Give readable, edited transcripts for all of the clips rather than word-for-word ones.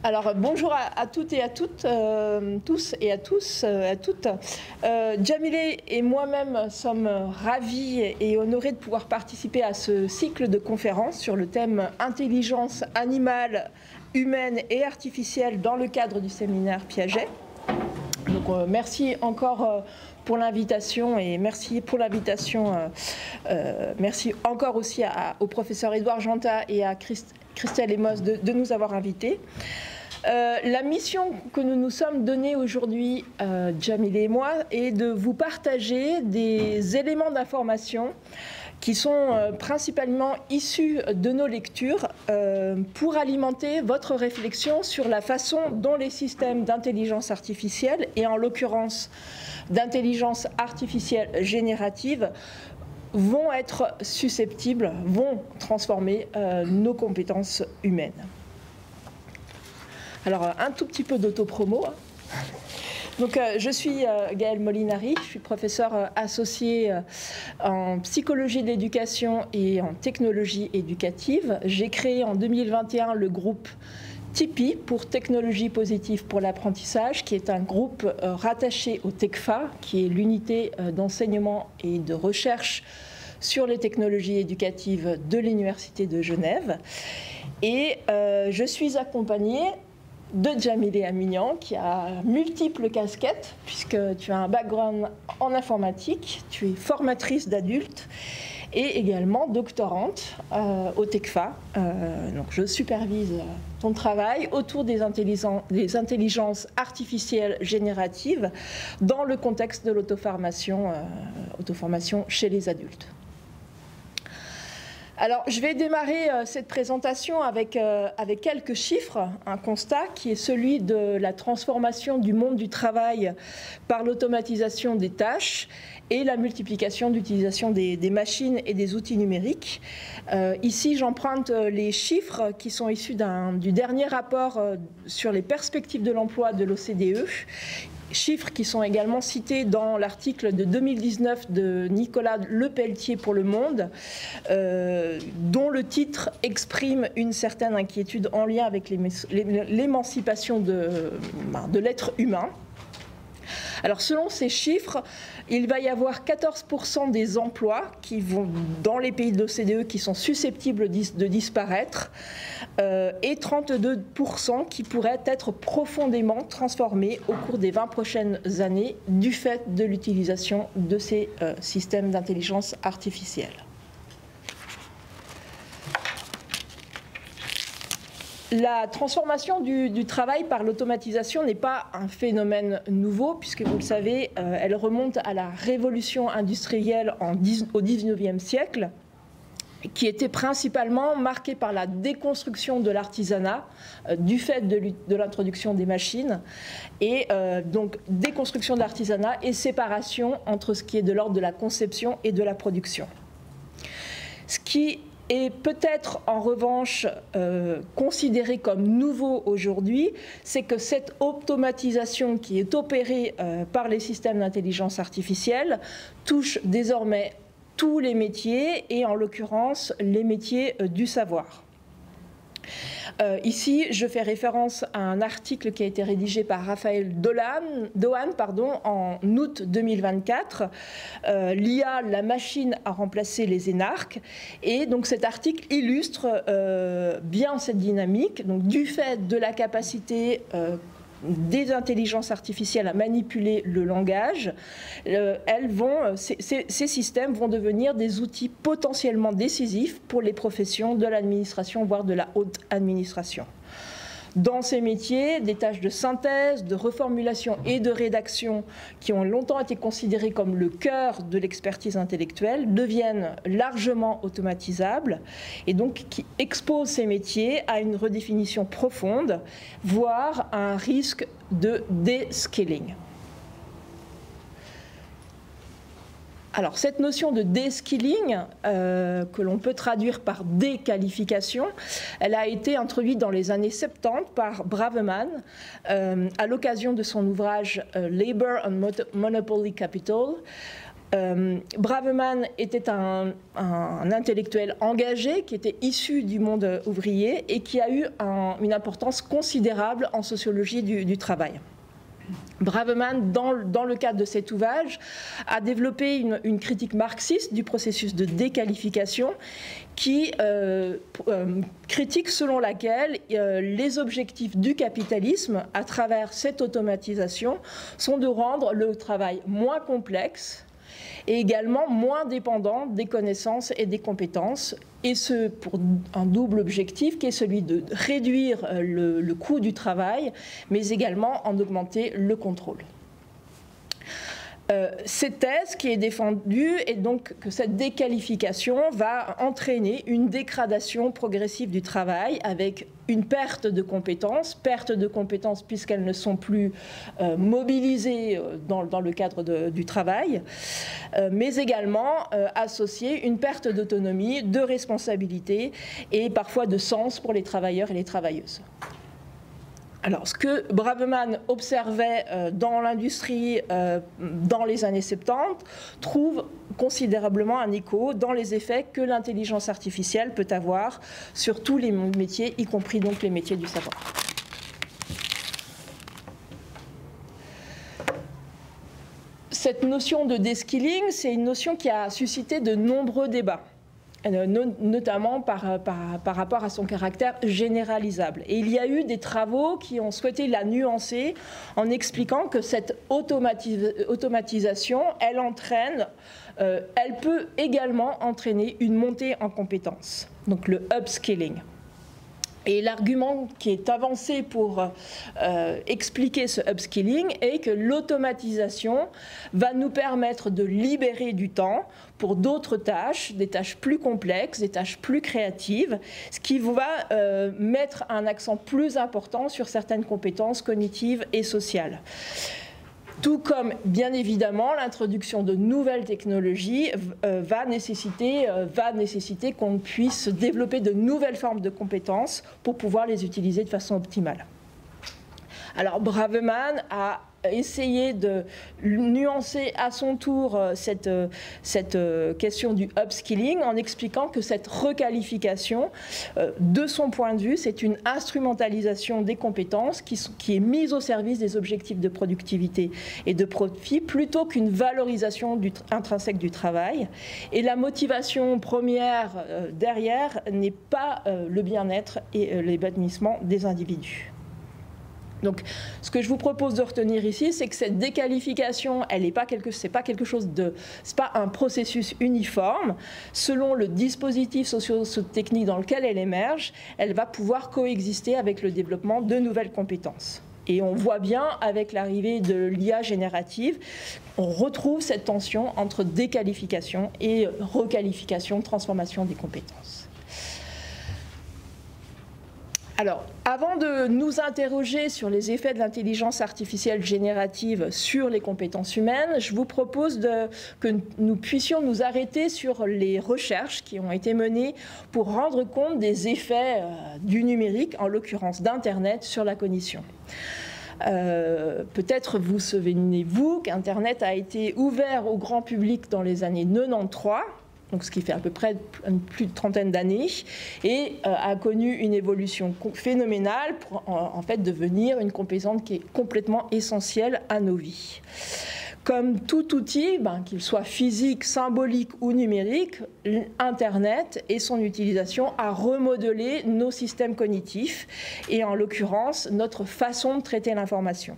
Alors bonjour à toutes et à toutes, tous et à tous, à toutes. Djamilé et moi-même sommes ravis et honorés de pouvoir participer à ce cycle de conférences sur le thème intelligence animale, humaine et artificielle dans le cadre du séminaire Piaget. Donc merci encore pour l'invitation et merci pour l'invitation. Merci encore aussi au professeur Édouard Janta et à Christelle Emos de nous avoir invités. La mission que nous nous sommes donnée aujourd'hui, Djamilé et moi, est de vous partager des éléments d'information qui sont principalement issus de nos lectures pour alimenter votre réflexion sur la façon dont les systèmes d'intelligence artificielle, et en l'occurrence d'intelligence artificielle générative, vont être susceptibles, vont transformer nos compétences humaines. Alors, un tout petit peu d'autopromo. Donc, je suis Gaëlle Molinari, je suis professeure associée en psychologie de l'éducation et en technologie éducative. J'ai créé en 2021 le groupe TIPI pour Technologie Positive pour l'apprentissage, qui est un groupe rattaché au TECFA, qui est l'unité d'enseignement et de recherche sur les technologies éducatives de l'Université de Genève. Et je suis accompagnée de Djamilé Amignan, qui a multiples casquettes, puisque tu as un background en informatique, tu es formatrice d'adultes et également doctorante au TECFA. Donc je supervise ton travail autour des intelligences artificielles génératives dans le contexte de l'auto-formation chez les adultes. Alors, je vais démarrer cette présentation avec quelques chiffres, un constat qui est celui de la transformation du monde du travail par l'automatisation des tâches et la multiplication d'utilisation des machines et des outils numériques. Ici, j'emprunte les chiffres qui sont issus du dernier rapport sur les perspectives de l'emploi de l'OCDE, chiffres qui sont également cités dans l'article de 2019 de Nicolas Lepelletier pour Le Monde, dont le titre exprime une certaine inquiétude en lien avec l'émancipation de l'être humain. Alors, selon ces chiffres, il va y avoir 14% des emplois qui vont, dans les pays de l'OCDE, qui sont susceptibles de disparaître, et 32% qui pourraient être profondément transformés au cours des 20 prochaines années du fait de l'utilisation de ces systèmes d'intelligence artificielle. La transformation du travail par l'automatisation n'est pas un phénomène nouveau, puisque vous le savez, elle remonte à la révolution industrielle au XIXe siècle, qui était principalement marquée par la déconstruction de l'artisanat du fait de l'introduction des machines, et donc déconstruction de l'artisanat et séparation entre ce qui est de l'ordre de la conception et de la production. Ce qui est peut-être en revanche considéré comme nouveau aujourd'hui, c'est que cette automatisation qui est opérée par les systèmes d'intelligence artificielle touche désormais tous les métiers et en l'occurrence les métiers du savoir. Ici, je fais référence à un article qui a été rédigé par Raphaël Dohan en août 2024. L'IA, la machine a remplacé les énarques. Et donc cet article illustre bien cette dynamique. Donc, du fait de la capacité des intelligences artificielles à manipuler le langage, ces systèmes vont devenir des outils potentiellement décisifs pour les professions de l'administration, voire de la haute administration. Dans ces métiers, des tâches de synthèse, de reformulation et de rédaction qui ont longtemps été considérées comme le cœur de l'expertise intellectuelle deviennent largement automatisables et donc qui exposent ces métiers à une redéfinition profonde, voire à un risque de deskilling. Alors, cette notion de deskilling, que l'on peut traduire par déqualification, elle a été introduite dans les années 70 par Braverman à l'occasion de son ouvrage Labor and Monopoly Capital, Braveman était un intellectuel engagé qui était issu du monde ouvrier et qui a eu une importance considérable en sociologie du travail. Braveman, dans le cadre de cet ouvrage, a développé une critique marxiste du processus de déqualification qui critique selon laquelle les objectifs du capitalisme, à travers cette automatisation, sont de rendre le travail moins complexe et également moins dépendant des connaissances et des compétences, et ce pour un double objectif qui est celui de réduire le coût du travail, mais également en augmenter le contrôle. Cette thèse qui est défendue est donc que cette déqualification va entraîner une dégradation progressive du travail avec une perte de compétences puisqu'elles ne sont plus mobilisées dans le cadre du travail, mais également associée une perte d'autonomie, de responsabilité et parfois de sens pour les travailleurs et les travailleuses. Alors, ce que Braveman observait dans l'industrie dans les années 70 trouve considérablement un écho dans les effets que l'intelligence artificielle peut avoir sur tous les métiers, y compris donc les métiers du savoir. Cette notion de deskilling, c'est une notion qui a suscité de nombreux débats, notamment par rapport à son caractère généralisable. Et il y a eu des travaux qui ont souhaité la nuancer en expliquant que cette automatisation, elle peut également entraîner une montée en compétences, donc le upskilling. Et l'argument qui est avancé pour expliquer ce upskilling est que l'automatisation va nous permettre de libérer du temps pour d'autres tâches, des tâches plus complexes, des tâches plus créatives, ce qui va mettre un accent plus important sur certaines compétences cognitives et sociales. Tout comme, bien évidemment, l'introduction de nouvelles technologies va nécessiter qu'on puisse développer de nouvelles formes de compétences pour pouvoir les utiliser de façon optimale. Alors, Braveman a essayé de nuancer à son tour cette question du upskilling en expliquant que cette requalification, de son point de vue, c'est une instrumentalisation des compétences qui est mise au service des objectifs de productivité et de profit plutôt qu'une valorisation intrinsèque du travail. Et la motivation première derrière n'est pas le bien-être et l'épanouissement des individus. Donc, ce que je vous propose de retenir ici, c'est que cette déqualification, c'est pas un processus uniforme. Selon le dispositif socio-technique dans lequel elle émerge, elle va pouvoir coexister avec le développement de nouvelles compétences. Et on voit bien, avec l'arrivée de l'IA générative, on retrouve cette tension entre déqualification et requalification, transformation des compétences. Alors, avant de nous interroger sur les effets de l'intelligence artificielle générative sur les compétences humaines, je vous propose que nous puissions nous arrêter sur les recherches qui ont été menées pour rendre compte des effets du numérique, en l'occurrence d'Internet, sur la cognition. Peut-être vous souvenez-vous qu'Internet a été ouvert au grand public dans les années 93, donc ce qui fait à peu près plus de trentaine d'années, et a connu une évolution phénoménale pour en fait devenir une composante qui est complètement essentielle à nos vies. Comme tout outil, qu'il soit physique, symbolique ou numérique, Internet et son utilisation a remodelé nos systèmes cognitifs et en l'occurrence notre façon de traiter l'information.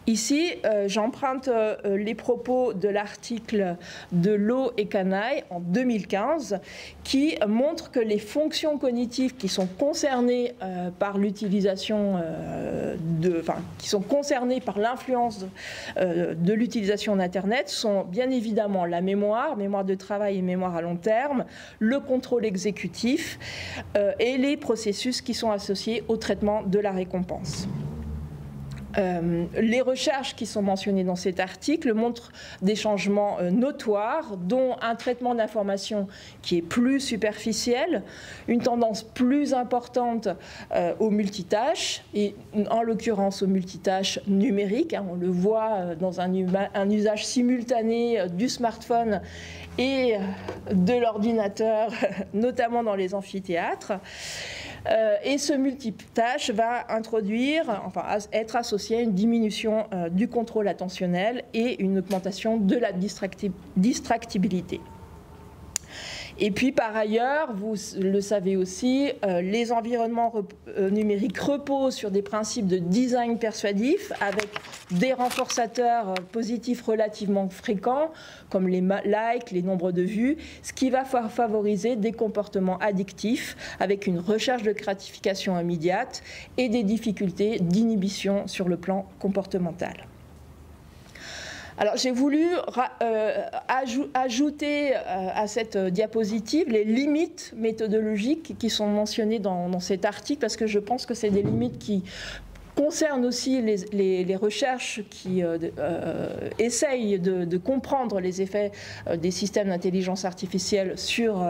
Ici, j'emprunte les propos de l'article de Lo et Canaille en 2015 qui montre que les fonctions cognitives qui sont concernées par l'utilisation qui sont concernées par l'influence de l'utilisation d'Internet sont bien évidemment la mémoire de travail et mémoire à long terme, le contrôle exécutif et les processus qui sont associés au traitement de la récompense. Les recherches qui sont mentionnées dans cet article montrent des changements notoires, dont un traitement d'information qui est plus superficiel, une tendance plus importante au multitâche, et en l'occurrence au multitâche numérique. On le voit dans un usage simultané du smartphone et de l'ordinateur, notamment dans les amphithéâtres. Et ce multitâche va être associé à une diminution du contrôle attentionnel et une augmentation de la distractibilité. Et puis par ailleurs, vous le savez aussi, les environnements numériques reposent sur des principes de design persuasif avec des renforçateurs positifs relativement fréquents, comme les likes, les nombres de vues, ce qui va favoriser des comportements addictifs avec une recherche de gratification immédiate et des difficultés d'inhibition sur le plan comportemental. Alors j'ai voulu ajouter à cette diapositive les limites méthodologiques qui sont mentionnées dans cet article, parce que je pense que c'est des limites qui concernent aussi les recherches qui essayent de comprendre les effets des systèmes d'intelligence artificielle sur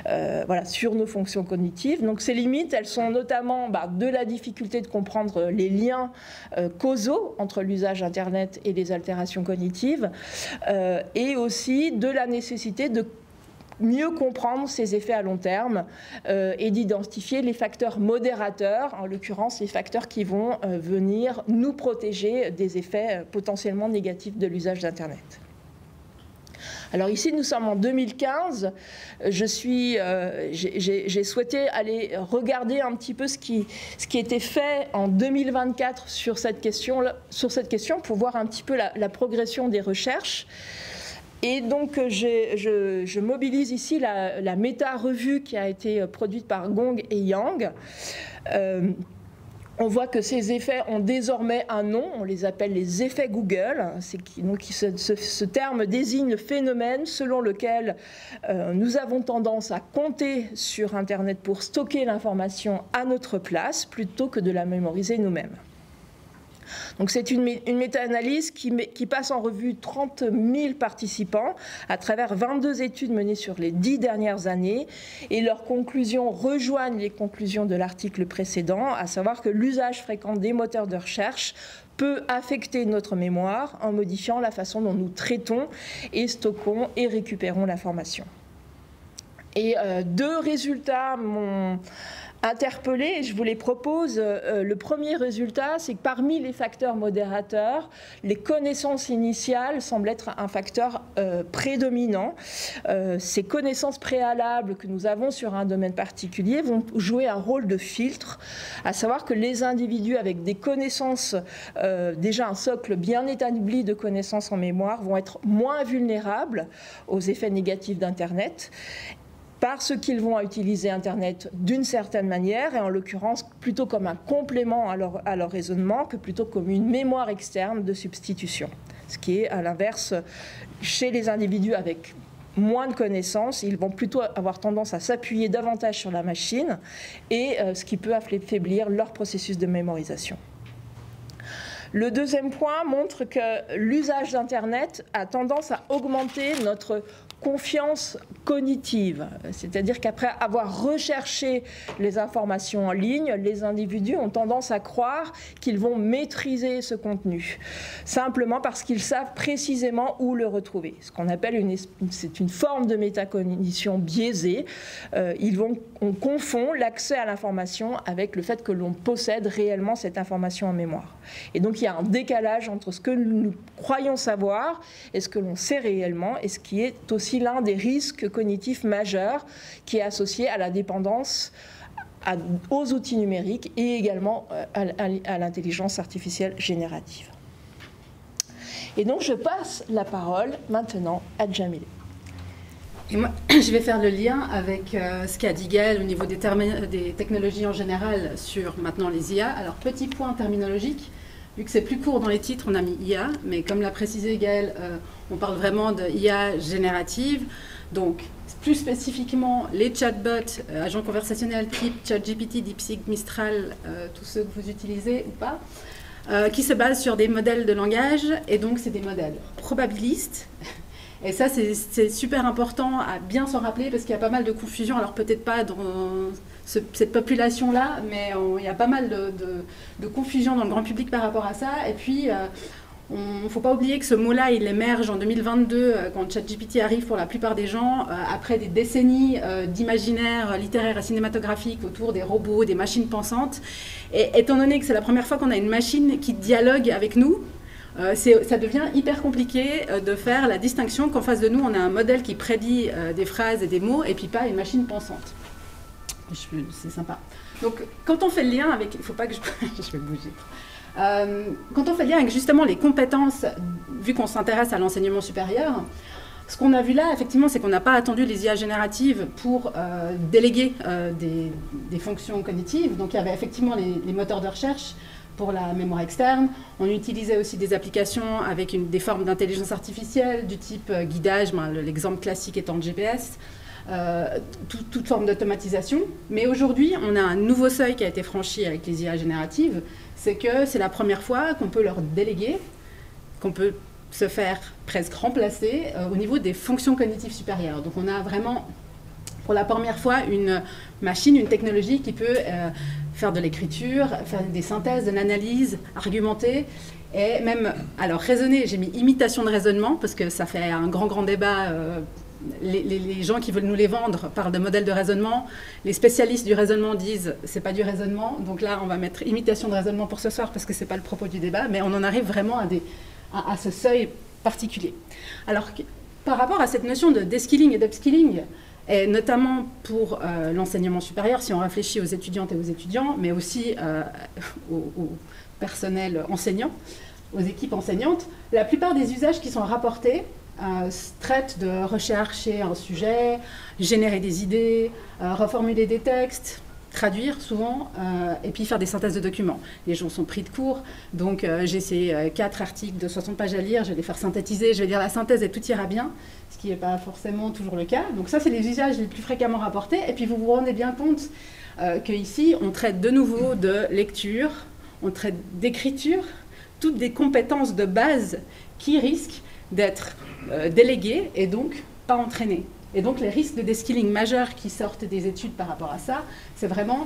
nos fonctions cognitives. Donc ces limites, elles sont notamment de la difficulté de comprendre les liens causaux entre l'usage d'Internet et les altérations cognitives, et aussi de la nécessité de mieux comprendre ces effets à long terme et d'identifier les facteurs modérateurs, en l'occurrence les facteurs qui vont venir nous protéger des effets potentiellement négatifs de l'usage d'Internet. Alors ici, nous sommes en 2015. J'ai souhaité aller regarder un petit peu ce qui était fait en 2024 sur cette question pour voir un petit peu la progression des recherches. Et donc, je mobilise ici la méta-revue qui a été produite par Gong et Yang. On voit que ces effets ont désormais un nom, on les appelle les effets Google. Ce terme désigne le phénomène selon lequel nous avons tendance à compter sur Internet pour stocker l'information à notre place plutôt que de la mémoriser nous-mêmes. Donc c'est une méta-analyse qui passe en revue 30 000 participants à travers 22 études menées sur les 10 dernières années, et leurs conclusions rejoignent les conclusions de l'article précédent, à savoir que l'usage fréquent des moteurs de recherche peut affecter notre mémoire en modifiant la façon dont nous traitons et stockons et récupérons l'information. Et deux résultats m'ont interpellé, et je vous les propose. Le premier résultat, c'est que parmi les facteurs modérateurs, les connaissances initiales semblent être un facteur prédominant. Ces connaissances préalables que nous avons sur un domaine particulier vont jouer un rôle de filtre, à savoir que les individus avec des connaissances, déjà un socle bien établi de connaissances en mémoire, vont être moins vulnérables aux effets négatifs d'Internet, parce qu'ils vont utiliser Internet d'une certaine manière, et en l'occurrence plutôt comme un complément à leur raisonnement que plutôt comme une mémoire externe de substitution. Ce qui est à l'inverse, chez les individus avec moins de connaissances, ils vont plutôt avoir tendance à s'appuyer davantage sur la machine, et ce qui peut affaiblir leur processus de mémorisation. Le deuxième point montre que l'usage d'Internet a tendance à augmenter notre confiance cognitive, c'est-à-dire qu'après avoir recherché les informations en ligne, les individus ont tendance à croire qu'ils vont maîtriser ce contenu, simplement parce qu'ils savent précisément où le retrouver. Ce qu'on appelle c'est une forme de métacognition biaisée. On confond l'accès à l'information avec le fait que l'on possède réellement cette information en mémoire. Et donc il y a un décalage entre ce que nous croyons savoir et ce que l'on sait réellement, et ce qui est aussi l'un des risques cognitifs majeurs qui est associé à la dépendance aux outils numériques et également à l'intelligence artificielle générative. Et donc je passe la parole maintenant à Djamilé. Et moi, je vais faire le lien avec ce qu'a dit Gaëlle au niveau des technologies en général sur maintenant les IA. Alors petit point terminologique. Vu que c'est plus court dans les titres, on a mis IA, mais comme l'a précisé Gaëlle, on parle vraiment de IA générative. Donc, plus spécifiquement, les chatbots, agents conversationnels type ChatGPT, DeepSeek, Mistral, tous ceux que vous utilisez ou pas, qui se basent sur des modèles de langage, et donc c'est des modèles probabilistes. Et ça, c'est super important à bien s'en rappeler parce qu'il y a pas mal de confusion. Alors peut-être pas dans cette population-là, mais il y a pas mal de confusion dans le grand public par rapport à ça. Et puis, il ne faut pas oublier que ce mot-là, il émerge en 2022 quand ChatGPT arrive pour la plupart des gens, après des décennies d'imaginaire littéraire et cinématographique autour des robots, des machines pensantes. Et étant donné que c'est la première fois qu'on a une machine qui dialogue avec nous, ça devient hyper compliqué de faire la distinction qu'en face de nous, on a un modèle qui prédit des phrases et des mots, et puis pas une machine pensante. C'est sympa. Donc, quand on fait le lien avec... Il ne faut pas que je vais bouger. Quand on fait le lien avec justement les compétences, vu qu'on s'intéresse à l'enseignement supérieur, ce qu'on a vu là, effectivement, c'est qu'on n'a pas attendu les IA génératives pour déléguer des fonctions cognitives. Donc, il y avait effectivement les moteurs de recherche pour la mémoire externe. On utilisait aussi des applications avec des formes d'intelligence artificielle du type guidage, l'exemple classique étant le GPS, toute forme d'automatisation. Mais aujourd'hui, on a un nouveau seuil qui a été franchi avec les IA génératives, c'est que c'est la première fois qu'on peut leur déléguer, qu'on peut se faire presque remplacer au niveau des fonctions cognitives supérieures. Donc on a vraiment, pour la première fois, une machine, une technologie qui peut faire de l'écriture, faire des synthèses, de l'analyse, argumenter, et même, alors raisonner, j'ai mis imitation de raisonnement, parce que ça fait un grand débat. Les gens qui veulent nous les vendre parlent de modèles de raisonnement. Les spécialistes du raisonnement disent c'est pas du raisonnement. Donc là, on va mettre imitation de raisonnement pour ce soir parce que c'est pas le propos du débat, mais on en arrive vraiment à ce seuil particulier. Alors, par rapport à cette notion de deskilling et d'upskilling, et notamment pour l'enseignement supérieur, si on réfléchit aux étudiantes et aux étudiants, mais aussi au personnel enseignant, aux équipes enseignantes, la plupart des usages qui sont rapportés traitent de rechercher un sujet, générer des idées, reformuler des textes, traduire souvent, et puis faire des synthèses de documents. Les gens sont pris de court, donc j'ai ces 4 articles de 60 pages à lire, je vais les faire synthétiser, je vais lire la synthèse et tout ira bien, ce qui n'est pas forcément toujours le cas. Donc ça, c'est les usages les plus fréquemment rapportés, et puis vous vous rendez bien compte qu'ici, on traite de nouveau de lecture, on traite d'écriture, toutes des compétences de base qui risquent d'être déléguées et donc pas entraînées. Et donc les risques de deskilling majeurs qui sortent des études par rapport à ça, c'est vraiment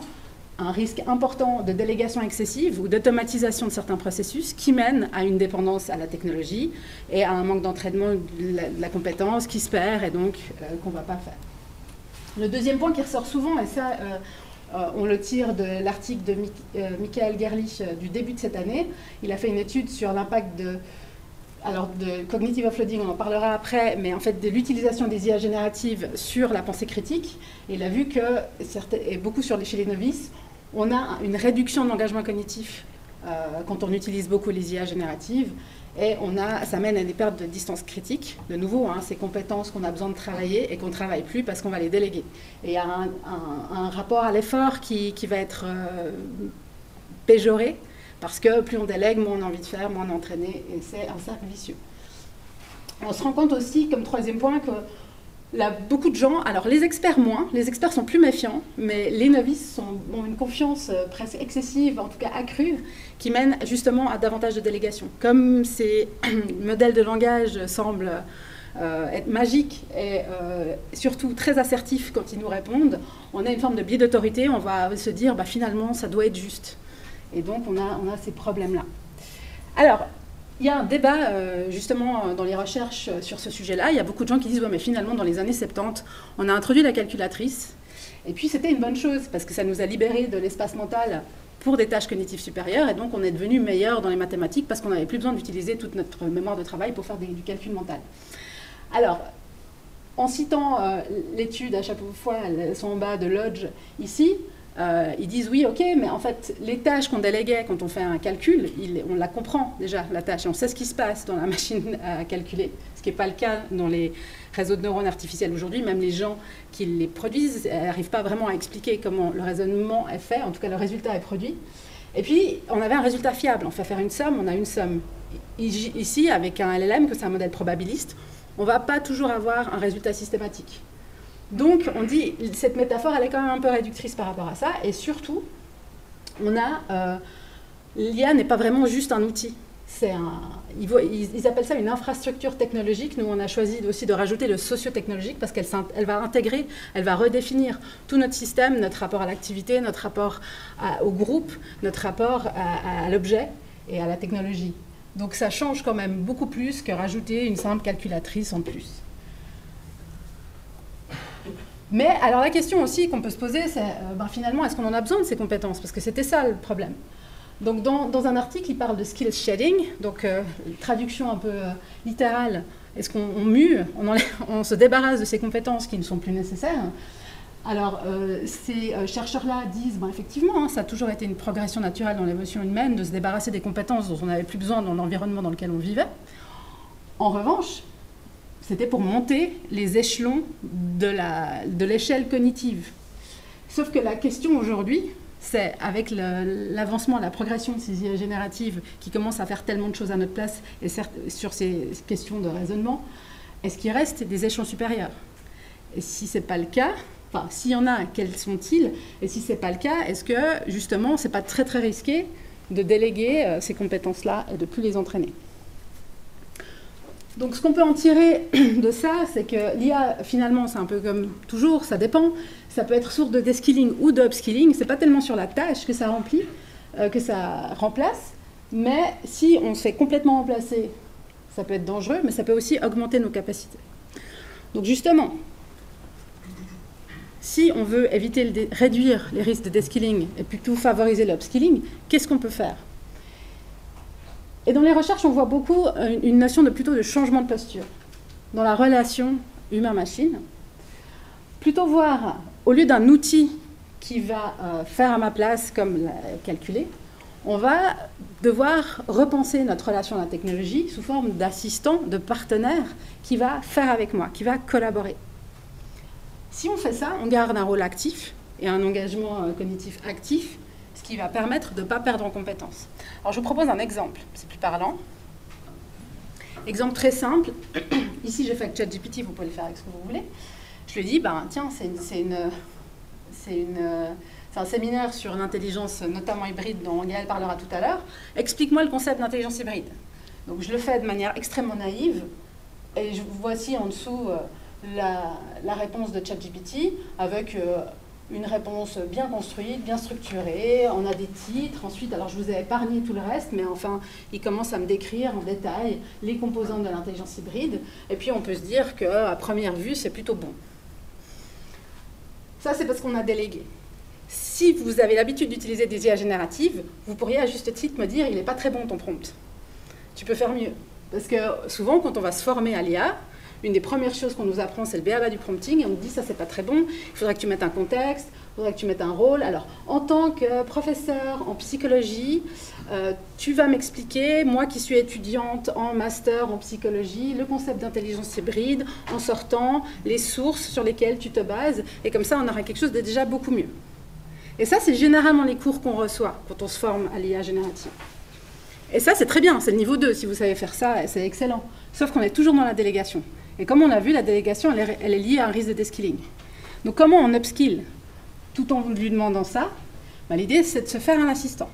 un risque important de délégation excessive ou d'automatisation de certains processus qui mènent à une dépendance à la technologie et à un manque d'entraînement de la compétence qui se perd et donc qu'on ne va pas faire. Le deuxième point qui ressort souvent, et ça on le tire de l'article de Michael Gerlich du début de cette année, il a fait une étude sur l'impact de cognitive offloading, on en parlera après, mais en fait de l'utilisation des IA génératives sur la pensée critique. Et il a vu que, et beaucoup chez les novices, on a une réduction de l'engagement cognitif quand on utilise beaucoup les IA génératives. Et ça mène à des pertes de distance critique. De nouveau, ces compétences qu'on a besoin de travailler et qu'on ne travaille plus parce qu'on va les déléguer. Et il y a un rapport à l'effort qui va être péjoré. Parce que plus on délègue, moins on a envie de faire, moins on est entraîné, et c'est un cercle vicieux. On se rend compte aussi, comme troisième point, que beaucoup de gens, alors les experts moins, les experts sont plus méfiants, mais les novices ont une confiance presque excessive, en tout cas accrue, qui mène justement à davantage de délégation. Comme ces modèles de langage semblent être magiques et surtout très assertifs quand ils nous répondent, on a une forme de biais d'autorité, on va se dire finalement ça doit être juste. Et donc, on a ces problèmes-là. Alors, il y a un débat, justement, dans les recherches sur ce sujet-là. Il y a beaucoup de gens qui disent, mais finalement, dans les années 70, on a introduit la calculatrice. Et puis, c'était une bonne chose, parce que ça nous a libéré de l'espace mental pour des tâches cognitives supérieures. Et donc, on est devenu meilleur dans les mathématiques, parce qu'on n'avait plus besoin d'utiliser toute notre mémoire de travail pour faire du calcul mental. Alors, en citant l'étude à chaque fois, elles sont en bas de Lodge, ici, ils disent oui, ok, mais en fait, les tâches qu'on déléguait quand on fait un calcul, on la comprend déjà, la tâche, et on sait ce qui se passe dans la machine à calculer, ce qui n'est pas le cas dans les réseaux de neurones artificiels aujourd'hui. Même les gens qui les produisent n'arrivent pas vraiment à expliquer comment le raisonnement est fait, en tout cas le résultat est produit. Et puis, on avait un résultat fiable, on fait faire une somme, on a une somme. Ici, avec un LLM, que c'est un modèle probabiliste, on ne va pas toujours avoir un résultat systématique. Donc, on dit, cette métaphore, elle est quand même un peu réductrice par rapport à ça, et surtout, on a l'IA n'est pas vraiment juste un outil. Ils appellent ça une infrastructure technologique. Nous, on a choisi aussi de rajouter le socio-technologique parce qu'elle va intégrer, elle va redéfinir tout notre système, notre rapport à l'activité, notre rapport au groupe, notre rapport à l'objet et à la technologie. Donc ça change quand même beaucoup plus que rajouter une simple calculatrice en plus. Mais alors la question aussi qu'on peut se poser, c'est finalement, est-ce qu'on en a besoin de ces compétences? Parce que c'était ça le problème. Donc dans un article, il parle de skills shedding, donc traduction un peu littérale. Est-ce qu'on mue, on se débarrasse de ces compétences qui ne sont plus nécessaires? Alors ces chercheurs-là disent, effectivement, ça a toujours été une progression naturelle dans l'évolution humaine de se débarrasser des compétences dont on n'avait plus besoin dans l'environnement dans lequel on vivait. En revanche, c'était pour monter les échelons de l'échelle cognitive. Sauf que la question aujourd'hui, c'est avec l'avancement, la progression de ces IA génératives qui commencent à faire tellement de choses à notre place, et certes, sur ces questions de raisonnement, est-ce qu'il reste des échelons supérieurs? Et si ce n'est pas le cas, s'il y en a, quels sont-ils? Et si ce n'est pas le cas, est-ce que justement, ce n'est pas très très risqué de déléguer ces compétences-là et de ne plus les entraîner? Donc ce qu'on peut en tirer de ça, c'est que l'IA, finalement, c'est un peu comme toujours, ça dépend. Ça peut être source de deskilling ou d'upskilling. Ce n'est pas tellement sur la tâche que ça remplit, que ça remplace. Mais si on se fait complètement remplacer, ça peut être dangereux, mais ça peut aussi augmenter nos capacités. Donc justement, si on veut réduire les risques de deskilling et plutôt favoriser l'upskilling, qu'est-ce qu'on peut faire? Et dans les recherches, on voit beaucoup une notion plutôt de changement de posture dans la relation humain-machine. Plutôt voir, au lieu d'un outil qui va faire à ma place comme calculer, on va devoir repenser notre relation à la technologie sous forme d'assistant, de partenaire qui va faire avec moi, qui va collaborer. Si on fait ça, on garde un rôle actif et un engagement cognitif actif, ce qui va permettre de ne pas perdre en compétences. Alors je vous propose un exemple, c'est plus parlant. Exemple très simple. Ici, j'ai fait avec ChatGPT, vous pouvez le faire avec ce que vous voulez. Je lui ai dit, tiens, c'est un séminaire sur l'intelligence, notamment hybride, dont Gaël parlera tout à l'heure. Explique-moi le concept d'intelligence hybride. Donc je le fais de manière extrêmement naïve. Et voici en dessous la réponse de ChatGPT avec une réponse bien construite, bien structurée. On a des titres. Ensuite, alors je vous ai épargné tout le reste, mais enfin, il commence à me décrire en détail les composantes de l'intelligence hybride. Et puis, on peut se dire qu'à première vue, c'est plutôt bon. Ça, c'est parce qu'on a délégué. Si vous avez l'habitude d'utiliser des IA génératives, vous pourriez à juste titre me dire « il n'est pas très bon ton prompt ». Tu peux faire mieux. Parce que souvent, quand on va se former à l'IA, une des premières choses qu'on nous apprend, c'est le b.a.-ba du prompting, et on nous dit ça, c'est pas très bon, il faudrait que tu mettes un contexte, il faudrait que tu mettes un rôle. Alors, en tant que professeur en psychologie, tu vas m'expliquer, moi qui suis étudiante en master en psychologie, le concept d'intelligence hybride, en sortant les sources sur lesquelles tu te bases, et comme ça, on aura quelque chose de déjà beaucoup mieux. Et ça, c'est généralement les cours qu'on reçoit quand on se forme à l'IA générative. Et ça, c'est très bien, c'est le niveau 2, si vous savez faire ça, c'est excellent. Sauf qu'on est toujours dans la délégation. Et comme on a vu, la délégation, elle est liée à un risque de deskilling. Donc comment on upskill tout en lui demandant ça? L'idée, c'est de se faire un assistant.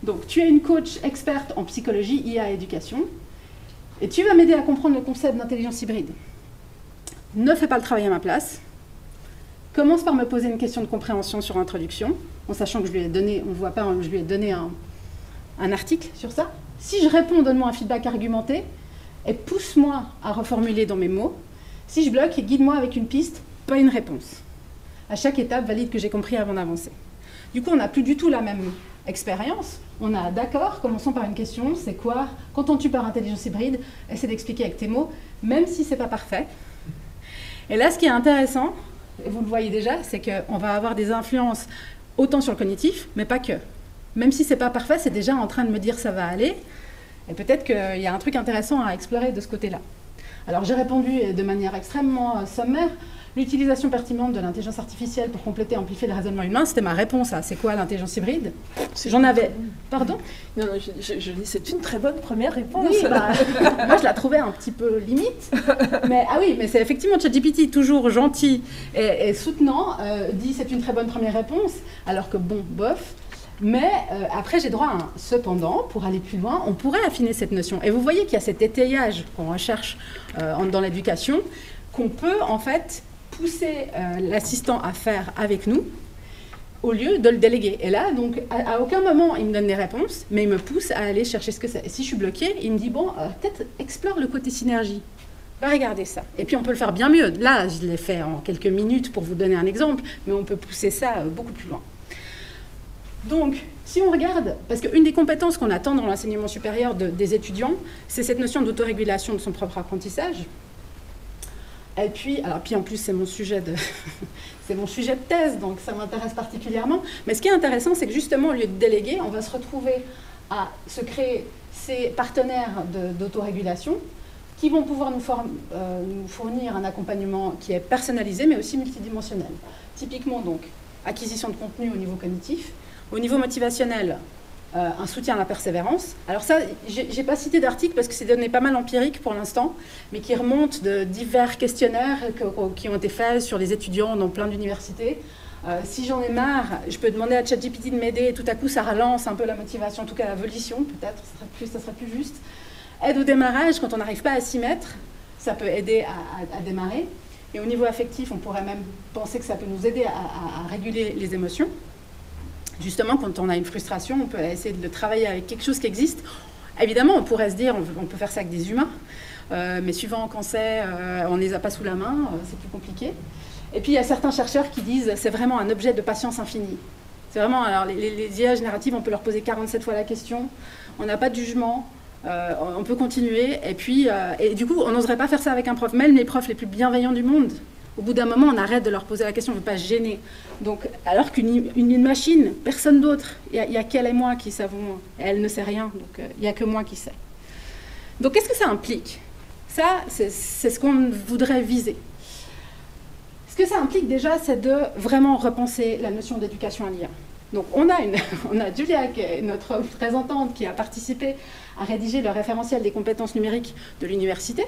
Donc tu es une coach experte en psychologie, IA et éducation, et tu vas m'aider à comprendre le concept d'intelligence hybride. Ne fais pas le travail à ma place. Commence par me poser une question de compréhension sur introduction, en sachant que je lui ai donné, on ne voit pas, je lui ai donné un article sur ça. Si je réponds, donne-moi un feedback argumenté, et pousse-moi à reformuler dans mes mots. Si je bloque, guide-moi avec une piste, pas une réponse. À chaque étape, valide que j'ai compris avant d'avancer. Du coup, on n'a plus du tout la même expérience. On a d'accord, commençons par une question, c'est quoi? Qu'entends-tu par intelligence hybride? Essaie d'expliquer avec tes mots, même si ce n'est pas parfait. Et là, ce qui est intéressant, et vous le voyez déjà, c'est qu'on va avoir des influences autant sur le cognitif, mais pas que. Même si ce n'est pas parfait, c'est déjà en train de me dire ça va aller. Et peut-être qu'il y a un truc intéressant à explorer de ce côté-là. Alors j'ai répondu de manière extrêmement sommaire. L'utilisation pertinente de l'intelligence artificielle pour compléter et amplifier le raisonnement humain, c'était ma réponse à c'est quoi l'intelligence hybride? J'en avais... Pardon? Non, je dis c'est une très bonne première réponse. Oui, moi je la trouvais un petit peu limite. Mais, ah oui, mais c'est effectivement ChatGPT, toujours gentil et soutenant, dit c'est une très bonne première réponse, alors que bon, bof. Mais après, j'ai droit à un cependant, pour aller plus loin, on pourrait affiner cette notion. Et vous voyez qu'il y a cet étayage qu'on recherche dans l'éducation, qu'on peut en fait pousser l'assistant à faire avec nous, au lieu de le déléguer. Et là, donc, à aucun moment, il me donne des réponses, mais il me pousse à aller chercher ce que c'est. Et si je suis bloquée, il me dit, bon, peut-être explore le côté synergie. Va regarder ça. Et puis, on peut le faire bien mieux. Là, je l'ai fait en quelques minutes pour vous donner un exemple, mais on peut pousser ça beaucoup plus loin. Donc, si on regarde, parce qu'une des compétences qu'on attend dans l'enseignement supérieur des étudiants, c'est cette notion d'autorégulation de son propre apprentissage. Et puis, puis en plus, c'est mon sujet de thèse, donc ça m'intéresse particulièrement. Mais ce qui est intéressant, c'est que justement, au lieu de déléguer, on va se retrouver à se créer ces partenaires d'autorégulation qui vont pouvoir nous fournir un accompagnement qui est personnalisé, mais aussi multidimensionnel. Typiquement, donc, acquisition de contenu au niveau cognitif, au niveau motivationnel, un soutien à la persévérance. Alors ça, j'ai pas cité d'article parce que c'est des données pas mal empiriques pour l'instant, mais qui remontent de divers questionnaires qui ont été faits sur les étudiants dans plein d'universités. Si j'en ai marre, je peux demander à ChatGPT de m'aider et tout à coup ça relance un peu la motivation, en tout cas la volition, peut-être, ça serait plus juste. Aide au démarrage, quand on n'arrive pas à s'y mettre, ça peut aider à démarrer. Et au niveau affectif, on pourrait même penser que ça peut nous aider à réguler les émotions. Justement, quand on a une frustration, on peut essayer de travailler avec quelque chose qui existe. Évidemment, on pourrait se dire, on peut faire ça avec des humains, mais suivant quand c'est, on ne les a pas sous la main, c'est plus compliqué. Et puis, il y a certains chercheurs qui disent, c'est vraiment un objet de patience infinie. C'est vraiment, alors les IA génératives, on peut leur poser 47 fois la question, on n'a pas de jugement, on peut continuer, et puis, et du coup, on n'oserait pas faire ça avec un prof. Même les profs les plus bienveillants du monde, au bout d'un moment, on arrête de leur poser la question, on ne veut pas se gêner. Donc, alors qu'une machine, personne d'autre, il n'y a qu'elle et moi qui savons, et elle ne sait rien, donc il n'y a que moi qui sais. Donc, qu'est-ce que ça implique? Ça, c'est ce qu'on voudrait viser. Ce que ça implique déjà, c'est de vraiment repenser la notion d'éducation à l'IA. Donc, on a Julia, qui est notre représentante, qui a participé à rédiger le référentiel des compétences numériques de l'université.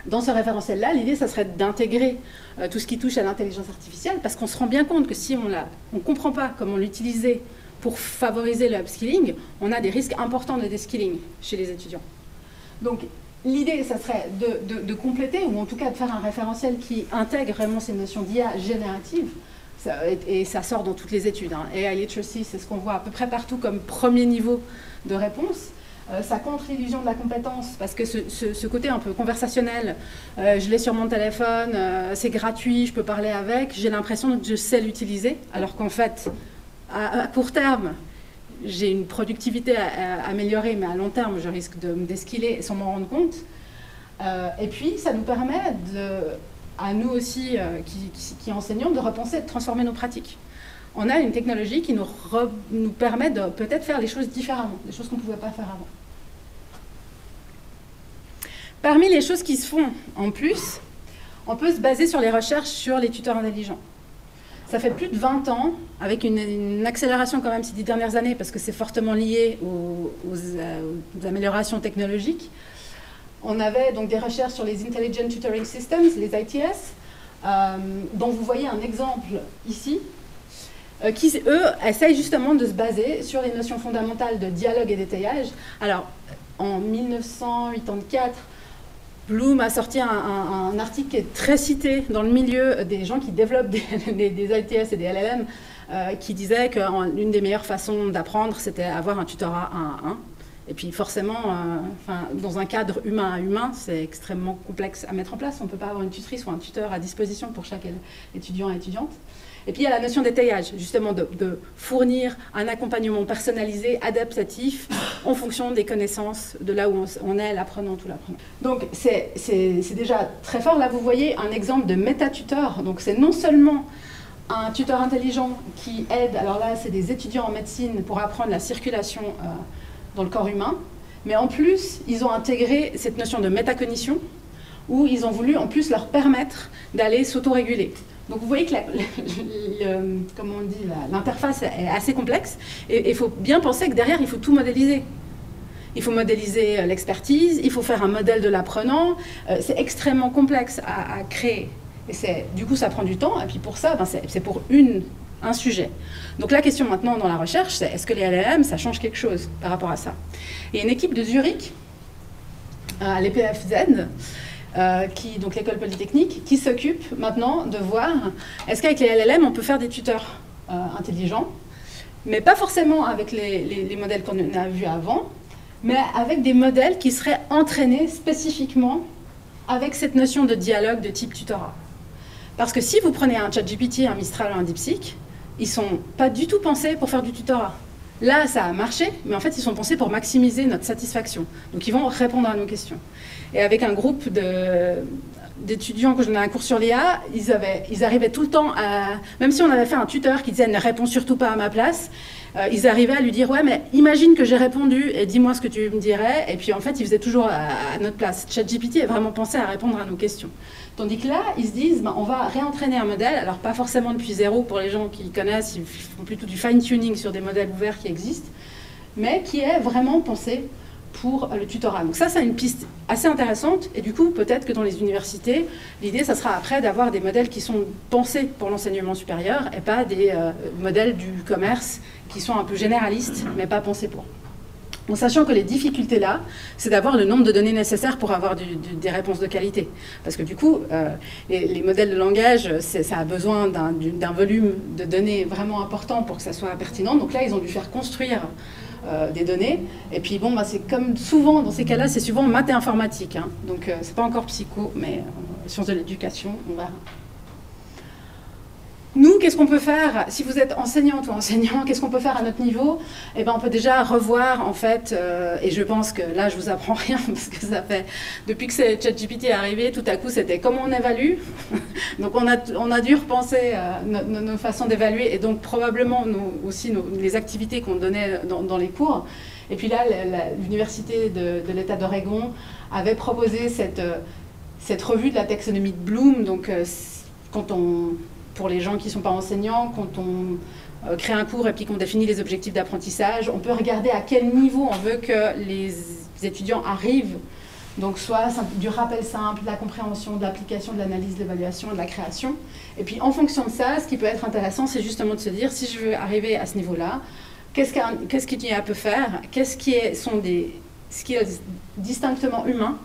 Dans ce référentiel-là, l'idée, ça serait d'intégrer tout ce qui touche à l'intelligence artificielle, parce qu'on se rend bien compte que si on ne comprend pas comment l'utiliser pour favoriser le upskilling, on a des risques importants de deskilling chez les étudiants. Donc, l'idée, ça serait de compléter, ou en tout cas de faire un référentiel qui intègre vraiment ces notions d'IA générative, et ça sort dans toutes les études. AI Literacy, c'est ce qu'on voit à peu près partout comme premier niveau de réponse. Ça contre l'illusion de la compétence, parce que ce côté un peu conversationnel, je l'ai sur mon téléphone, c'est gratuit, je peux parler avec, j'ai l'impression que je sais l'utiliser, alors qu'en fait, à court terme, j'ai une productivité améliorée, mais à long terme, je risque de me deskiller sans m'en rendre compte. Et puis, ça nous permet, à nous aussi, qui enseignons, de repenser et de transformer nos pratiques. On a une technologie qui nous permet de peut-être faire les choses différemment, des choses qu'on ne pouvait pas faire avant. Parmi les choses qui se font en plus, on peut se baser sur les recherches sur les tuteurs intelligents. Ça fait plus de 20 ans, avec une accélération quand même ces 10 dernières années, parce que c'est fortement lié aux améliorations technologiques. On avait donc des recherches sur les Intelligent Tutoring Systems, les ITS, dont vous voyez un exemple ici, qui, eux, essayent justement de se baser sur les notions fondamentales de dialogue et d'étayage. Alors, en 1984, Bloom a sorti un article qui est très cité dans le milieu des gens qui développent des ITS et des LLM, qui disait qu'une des meilleures façons d'apprendre, c'était avoir un tutorat 1 à 1. Et puis forcément, dans un cadre humain à humain, c'est extrêmement complexe à mettre en place. On ne peut pas avoir une tutrice ou un tuteur à disposition pour chaque étudiant et étudiante. Et puis il y a la notion d'étayage, justement de fournir un accompagnement personnalisé, adaptatif, en fonction des connaissances de là où on est, l'apprenant ou l'apprenant. Donc c'est déjà très fort. Là, vous voyez un exemple de métatuteur. Donc c'est non seulement un tuteur intelligent qui aide, alors là, c'est des étudiants en médecine pour apprendre la circulation dans le corps humain, mais en plus, ils ont intégré cette notion de métacognition, où ils ont voulu en plus leur permettre d'aller s'autoréguler. Donc vous voyez que l'interface est assez complexe, et il faut bien penser que derrière, il faut tout modéliser. Il faut modéliser l'expertise, il faut faire un modèle de l'apprenant, c'est extrêmement complexe à créer. Et du coup, ça prend du temps, et puis pour ça, c'est pour une un sujet. Donc la question maintenant dans la recherche, c'est est-ce que les LLM, ça change quelque chose par rapport à ça? Et une équipe de Zurich, à l'EPFZ, donc l'école polytechnique, qui s'occupe maintenant de voir est-ce qu'avec les LLM, on peut faire des tuteurs intelligents, mais pas forcément avec les modèles qu'on a vus avant, mais avec des modèles qui seraient entraînés spécifiquement avec cette notion de dialogue de type tutorat. Parce que si vous prenez un ChatGPT, un Mistral ou un DeepSeek, ils ne sont pas du tout pensés pour faire du tutorat. Là, ça a marché, mais en fait, ils sont pensés pour maximiser notre satisfaction. Donc, ils vont répondre à nos questions. Et avec un groupe d'étudiants que je donnais un cours sur l'IA, ils arrivaient tout le temps à... Même si on avait fait un tuteur qui disait « ne réponds surtout pas à ma place », ils arrivaient à lui dire « ouais, mais imagine que j'ai répondu et dis-moi ce que tu me dirais ». Et puis, en fait, ils faisaient toujours à notre place. ChatGPT est vraiment pensé à répondre à nos questions. Tandis que là, ils se disent, on va réentraîner un modèle, alors pas forcément depuis zéro pour les gens qui connaissent, ils font plutôt du fine-tuning sur des modèles ouverts qui existent, mais qui est vraiment pensé pour le tutorat. Donc ça, c'est une piste assez intéressante, et du coup, peut-être que dans les universités, l'idée, ça sera après d'avoir des modèles qui sont pensés pour l'enseignement supérieur, et pas des modèles du commerce qui sont un peu généralistes, mais pas pensés pour. En sachant que les difficultés là, c'est d'avoir le nombre de données nécessaires pour avoir des réponses de qualité. Parce que du coup, les modèles de langage, ça a besoin d'un volume de données vraiment important pour que ça soit pertinent. Donc là, ils ont dû faire construire des données. Et puis bon, c'est comme souvent, dans ces cas-là, c'est souvent maths et informatique. Hein. Donc c'est pas encore psycho, mais sciences de l'éducation, on verra. Nous, qu'est-ce qu'on peut faire? Si vous êtes enseignante ou enseignant, qu'est-ce qu'on peut faire à notre niveau? Eh ben, on peut déjà revoir, en fait, et je pense que là, je vous apprends rien, parce que ça fait, depuis que ChatGPT est arrivé, tout à coup, c'était comment on évalue. Donc, on a dû repenser nos façons d'évaluer, et donc probablement aussi les activités qu'on donnait dans les cours. Et puis là, l'université de l'État d'Oregon avait proposé cette revue de la taxonomie de Bloom, donc pour les gens qui ne sont pas enseignants, quand on crée un cours et puis qu'on définit les objectifs d'apprentissage, on peut regarder à quel niveau on veut que les étudiants arrivent. Donc soit du rappel simple, de la compréhension, de l'application, de l'analyse, de l'évaluation, de la création. Et puis en fonction de ça, ce qui peut être intéressant, c'est justement de se dire, si je veux arriver à ce niveau-là, qu'est-ce qu'il y a à peut faire? Ce qui est distinctement humain,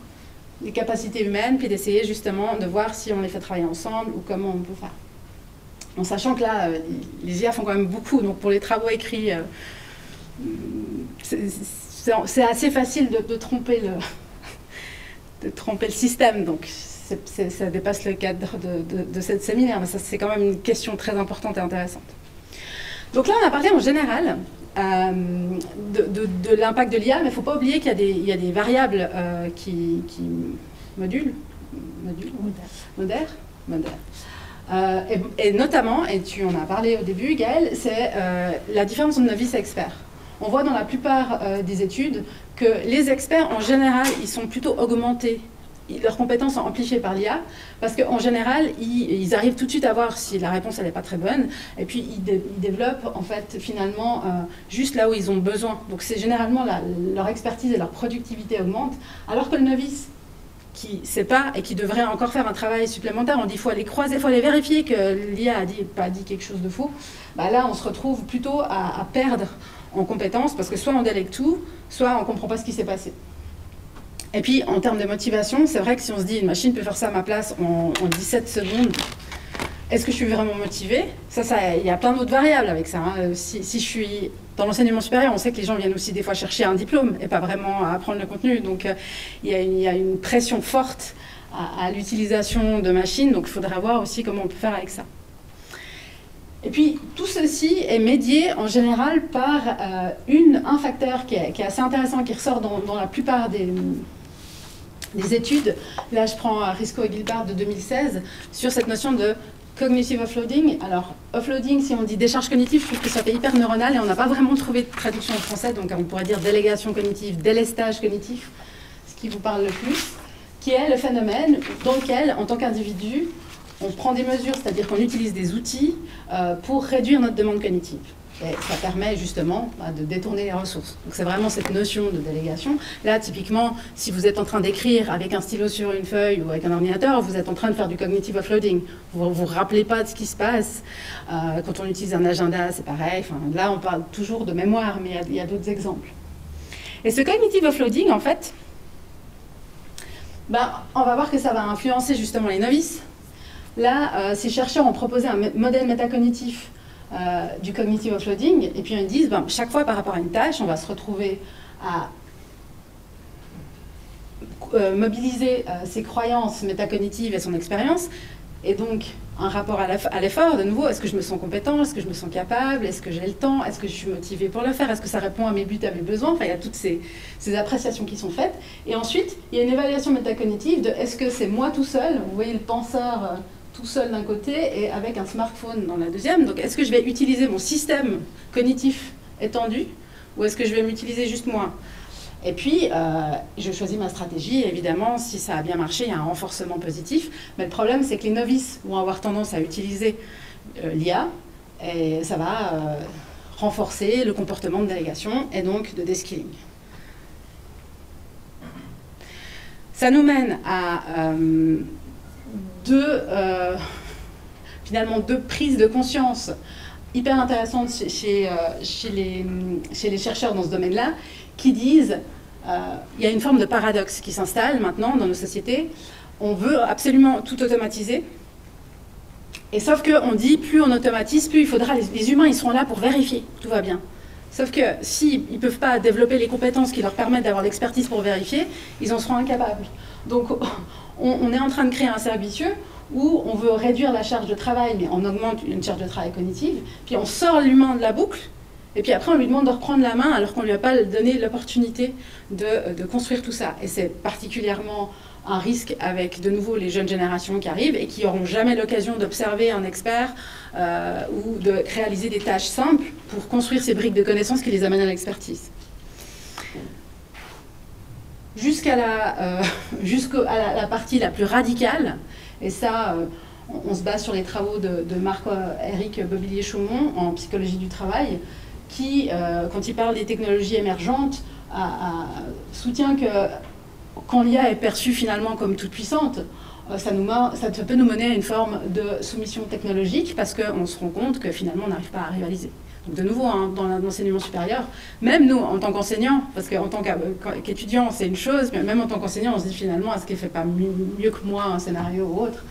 les capacités humaines, puis d'essayer justement de voir si on les fait travailler ensemble ou comment on peut faire. En sachant que là, les IA font quand même beaucoup, donc pour les travaux écrits, c'est assez facile de tromper le système, donc ça dépasse le cadre de cette séminaire, mais c'est quand même une question très importante et intéressante. Donc là, on a parlé en général de l'impact de l'IA, mais il ne faut pas oublier qu'il y a des variables qui modèrent. Et notamment, et tu en as parlé au début, Gaëlle, c'est la différence entre novice et expert. On voit dans la plupart des études que les experts, en général, ils sont plutôt augmentés. Leurs compétences sont amplifiées par l'IA, parce qu'en général, ils arrivent tout de suite à voir si la réponse n'est pas très bonne, et puis ils développent, en fait, finalement, juste là où ils ont besoin. Donc c'est généralement leur expertise et leur productivité augmentent, alors que le novice, qui ne sait pas et qui devrait encore faire un travail supplémentaire, on dit qu'il faut aller croiser, il faut aller vérifier que l'IA a pas dit quelque chose de faux, bah là on se retrouve plutôt à perdre en compétences, parce que soit on délègue tout, soit on ne comprend pas ce qui s'est passé. Et puis en termes de motivation, c'est vrai que si on se dit une machine peut faire ça à ma place en 17 secondes, est-ce que je suis vraiment motivée? Il y a plein d'autres variables avec ça. Hein. Si je suis dans l'enseignement supérieur, on sait que les gens viennent aussi des fois chercher un diplôme et pas vraiment à apprendre le contenu. Donc il y a une pression forte à l'utilisation de machines. Donc il faudra voir aussi comment on peut faire avec ça. Et puis tout ceci est médié en général par un facteur qui est assez intéressant, qui ressort dans la plupart des études. Là, je prends Risco et Gilbert de 2016 sur cette notion de cognitive offloading. Alors, offloading, si on dit décharge cognitive, je trouve que ça fait hyper neuronal et on n'a pas vraiment trouvé de traduction en français, donc on pourrait dire délégation cognitive, délestage cognitif, ce qui vous parle le plus, qui est le phénomène dans lequel, en tant qu'individu, on prend des mesures, c'est-à-dire qu'on utilise des outils pour réduire notre demande cognitive. Et ça permet justement de détourner les ressources. Donc c'est vraiment cette notion de délégation. Là, typiquement, si vous êtes en train d'écrire avec un stylo sur une feuille ou avec un ordinateur, vous êtes en train de faire du cognitive offloading. Vous ne vous rappelez pas de ce qui se passe. Quand on utilise un agenda, c'est pareil. Enfin, là, on parle toujours de mémoire, mais il y a d'autres exemples. Et ce cognitive offloading, en fait, on va voir que ça va influencer justement les novices. Là, ces chercheurs ont proposé un modèle métacognitif du cognitive offloading, et puis ils disent, chaque fois par rapport à une tâche, on va se retrouver à mobiliser ses croyances métacognitives et son expérience, et donc un rapport à l'effort, de nouveau, est-ce que je me sens compétent, est-ce que je me sens capable, est-ce que j'ai le temps, est-ce que je suis motivée pour le faire, est-ce que ça répond à mes buts, à mes besoins, enfin il y a toutes ces appréciations qui sont faites, et ensuite il y a une évaluation métacognitive de est-ce que c'est moi tout seul, vous voyez le penseur tout seul d'un côté et avec un smartphone dans la deuxième. Donc est-ce que je vais utiliser mon système cognitif étendu ou est-ce que je vais m'utiliser juste moi? Et puis, je choisis ma stratégie. Évidemment, si ça a bien marché, il y a un renforcement positif. Mais le problème, c'est que les novices vont avoir tendance à utiliser l'IA et ça va renforcer le comportement de délégation et donc de deskilling. Ça nous mène à finalement deux prises de conscience hyper intéressantes chez les chercheurs dans ce domaine-là, qui disent il y a une forme de paradoxe qui s'installe maintenant dans nos sociétés. On veut absolument tout automatiser, et sauf qu'on dit plus on automatise, plus il faudra, les humains ils seront là pour vérifier, tout va bien. Sauf que s'ils ne peuvent pas développer les compétences qui leur permettent d'avoir l'expertise pour vérifier, ils en seront incapables. Donc on est en train de créer un cercle vicieux où on veut réduire la charge de travail, mais on augmente une charge de travail cognitive, puis on sort l'humain de la boucle, et puis après on lui demande de reprendre la main alors qu'on ne lui a pas donné l'opportunité de construire tout ça. Et c'est particulièrement un risque avec de nouveau les jeunes générations qui arrivent et qui n'auront jamais l'occasion d'observer un expert ou de réaliser des tâches simples pour construire ces briques de connaissances qui les amènent à l'expertise. Jusqu'à la partie la plus radicale, et ça, on se base sur les travaux de Marc-Éric Bobillier-Chaumont en psychologie du travail, qui, quand il parle des technologies émergentes, soutient que quand l'IA est perçue finalement comme toute puissante, ça peut nous mener à une forme de soumission technologique parce qu'on se rend compte que finalement on n'arrive pas à rivaliser. Donc de nouveau, hein, dans l'enseignement supérieur, même nous, en tant qu'enseignants, parce qu'en tant qu'étudiant, c'est une chose, mais même en tant qu'enseignant, on se dit finalement, est-ce qu'elle ne fait pas mieux que moi un scénario ou autre?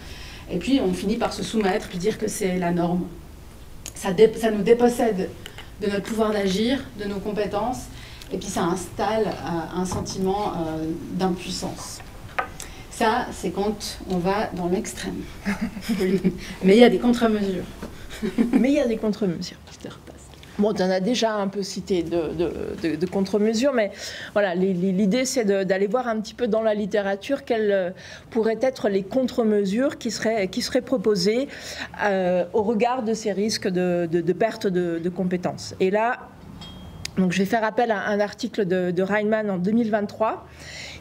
Et puis on finit par se soumettre, puis dire que c'est la norme. Ça nous dépossède de notre pouvoir d'agir, de nos compétences, et puis ça installe un sentiment d'impuissance. Ça, c'est quand on va dans l'extrême. Mais il y a des contre-mesures. Mais il y a des contre-mesures. Bon, tu en as déjà un peu cité de contre-mesures, mais voilà, l'idée c'est d'aller voir un petit peu dans la littérature quelles pourraient être les contre-mesures qui seraient proposées au regard de ces risques de perte de compétences. Et là, donc, je vais faire appel à un article de Reimann en 2023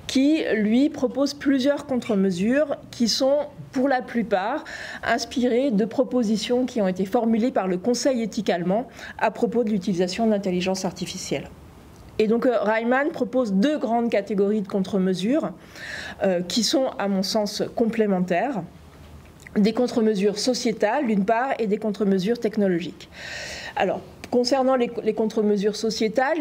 qui, lui, propose plusieurs contre-mesures qui sont, pour la plupart, inspirées de propositions qui ont été formulées par le Conseil éthique allemand à propos de l'utilisation de l'intelligence artificielle. Et donc, Reimann propose deux grandes catégories de contre-mesures qui sont, à mon sens, complémentaires. Des contre-mesures sociétales, d'une part, et des contre-mesures technologiques. Alors, concernant les contre-mesures sociétales,